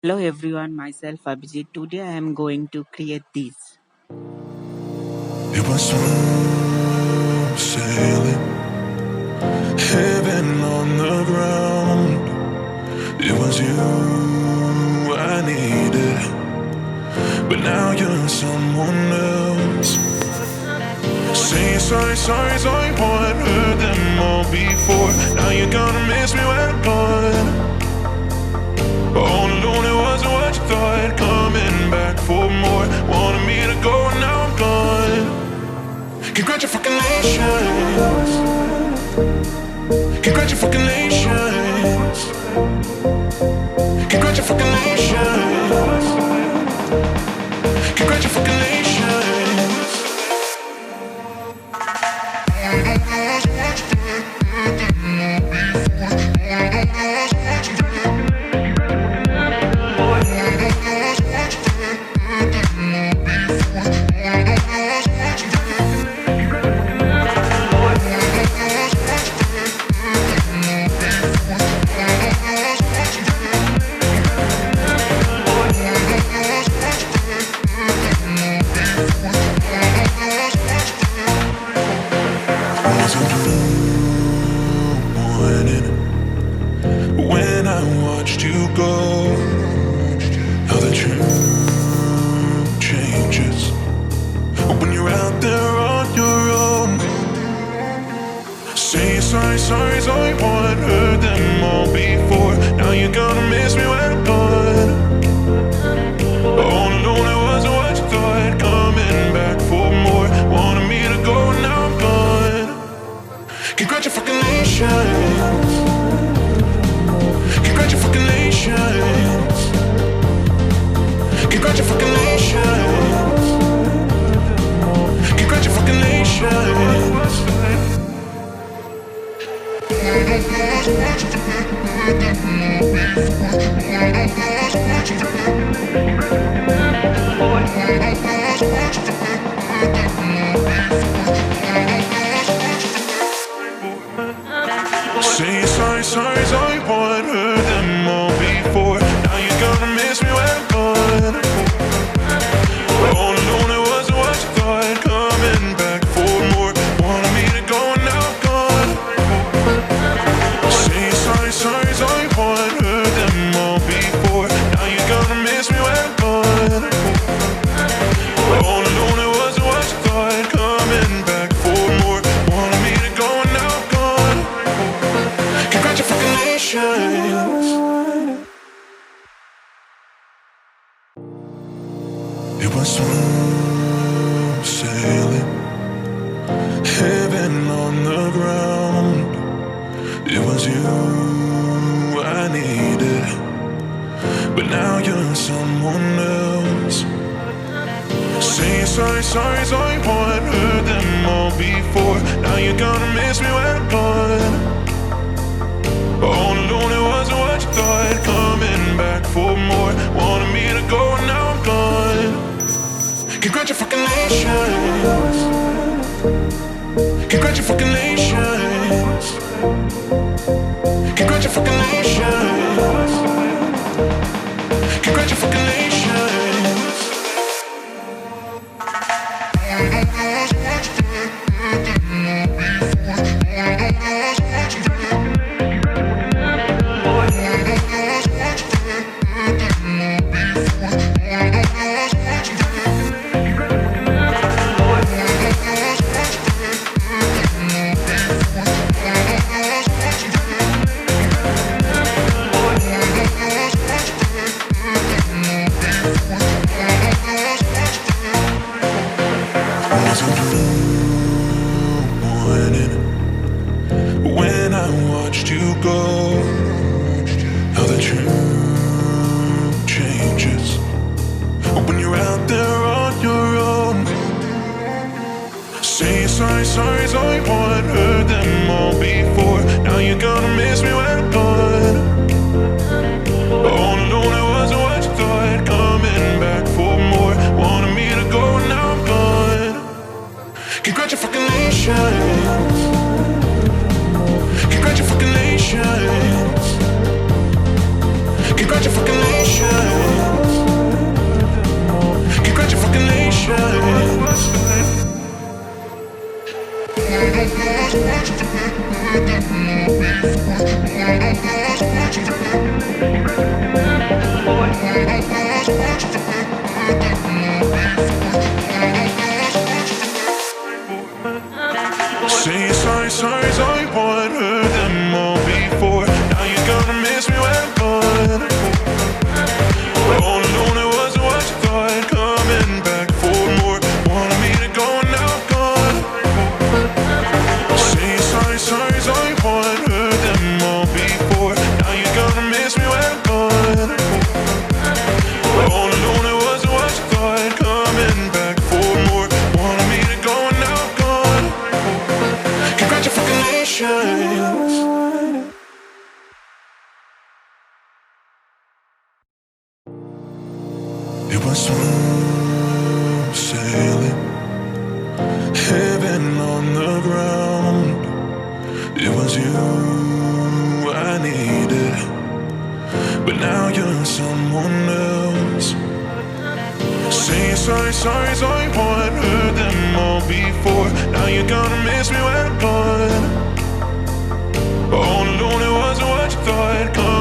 Hello everyone, myself Abhijit. Today I am going to create this. It was smooth sailing, heaven on the ground. It was you I needed, but now you're someone else. Saying sorry, sorry, sorry, boy, I've heard them all before. Now you're gonna miss me when I'm gone. All alone, it wasn't what you thought. Coming back for more, wanted me to go, and now I'm gone. Congratulations. Congratulations. Congratulations. Congratulations. Was a blue morning when I watched you go. How the truth changes when you're out there on your own. Say sorry, sorry, sorry, one heard them all before. Now you're gonna miss me when I'm gone. Oh no, it wasn't what you thought. Coming back for more, wanted me to go, now I'm gone. Congratulations. Congratulations. Congratulations. Congratulations. Say sorry, sorry, sorry, boy, heard them all before. Now you're gonna miss me when I'm gone. All alone, it wasn't what you thought. Coming back for more, wanted me to go, and now I'm gone. Say sorry, sorry, sorry, boy, heard them all before. Now you're gonna miss me when I'm gone. All alone, it wasn't what you thought. Coming back for more, wanted me to go, and now I'm gone. Congratulations. It was smooth sailing, heaven on the ground. It was you I needed, but now you're someone else. Saying sorry, sorry, sorry, boy, I've heard them all before. Now you're gonna miss me when I'm gone. All alone, it wasn't what you thought. Coming back for more, wanted me to go, now I'm gone. Congratulations. Congratulations. Congratulations. Congratulations. Was a blue morning when I watched you go. How the truth changes when you're out there on your own. Say sorry, sorry, sorry, one heard them all before. Now you're gonna miss me when I'm gone. Oh no, it wasn't what you thought. Coming back for more, wanted me to go, now I'm gone. Congratulations. Congratulations. Congratulations. fucking nation. Say sorry, sorry, sorry, what heard them all before. Now you're gonna miss me when I'm gone. All alone it wasn't what you thought. Coming back for more. Wanted me to go and now I'm gone. Say sorry, sorry, sorry, what heard them all before. Now you're gonna miss me when I'm gone. All alone it wasn't what you thought. Coming back for more. Wanted me to go and now I'm gone. Congratulations. It was smooth sailing, heaven on the ground. It was you I needed, but now you're someone else. Say sorry, sorry, sorry, what heard them all before. Now you're gonna miss me when I'm gone. All alone it wasn't what you thought.